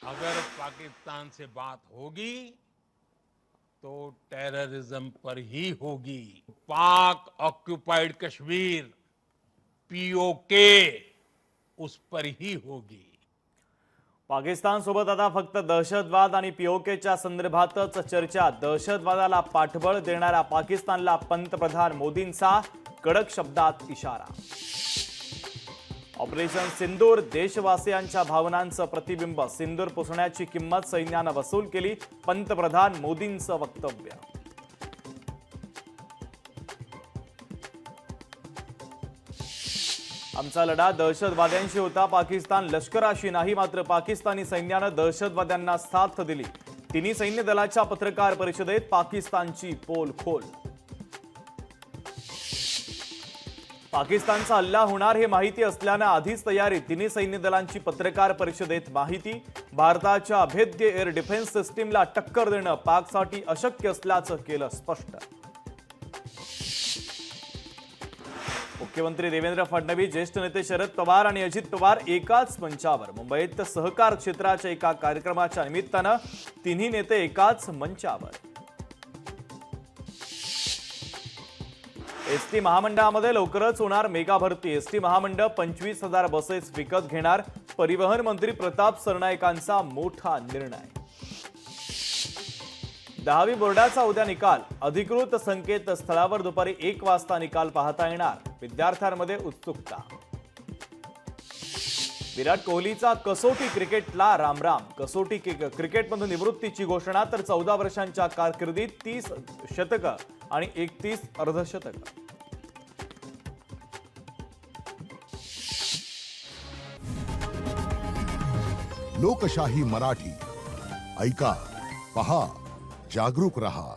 अगर पाकिस्तान से बात होगी तो टेररिज्म पर ही होगी। पाक ऑक्युपाइड कश्मीर पीओके उस पर ही होगी। पाकिस्तान सोबत आता फक्त दहशतवाद आणि पीओकेच्या संदर्भातच चर्चा। दहशतवादाला पाठबळ देणाऱ्या पाकिस्तानला पंतप्रधान मोदींचा कडक शब्दात इशारा। ऑपरेशन सिंदूर देशवासियांच्या भावनांचं प्रतिबिंब। सिंदूर पुसण्याची किंमत सैन्यानं वसूल केली। पंतप्रधान मोदींचं वक्तव्य। आमचा लढा दहशतवाद्यांशी होता, पाकिस्तान लष्कराशी नाही। मात्र पाकिस्तानी सैन्यानं दहशतवाद्यांना साथ दिली। तिन्ही सैन्य दलाच्या पत्रकार परिषदेत पाकिस्तानची पोलखोल। पाकिस्तानचा हल्ला होणार हे माहिती असल्यानं आधीच तयारी। तिन्ही सैन्य दलांची पत्रकार परिषदेत माहिती। भारताच्या अभेद्य एअर डिफेन्स सिस्टीमला टक्कर देणं पाकसाठी अशक्य असल्याचं केलं स्पष्ट। मुख्यमंत्री देवेंद्र फडणवीस, ज्येष्ठ नेते शरद पवार आणि अजित पवार एकाच मंचावर। मुंबईत सहकार क्षेत्राच्या एका कार्यक्रमाच्या निमित्तानं तिन्ही नेते एकाच मंचावर। एसटी महामंडळामध्ये लवकरच होणार मेगा भरती। एसटी महामंडळ 25,000 बसेस विकत घेणार। परिवहन मंत्री प्रताप सरनाईकांचा मोठा निर्णय। 10वी बोर्डाचा उद्या निकाल। अधिकृत संकेतस्थळावर दुपारी 1 वाजता निकाल पाहता येणार। विद्यार्थ्यांमध्ये उत्सुकता। विराट कोहलीचा कसोटी क्रिकेटला रामराम। कसोटी क्रिकेटमधून निवृत्तीची घोषणा। तर 14 वर्षांच्या कारकिर्दीत 30 शतकं आणि 31 अर्धशतकं। लोकशाही मराठी ऐका, पहा, जागरूक रहा।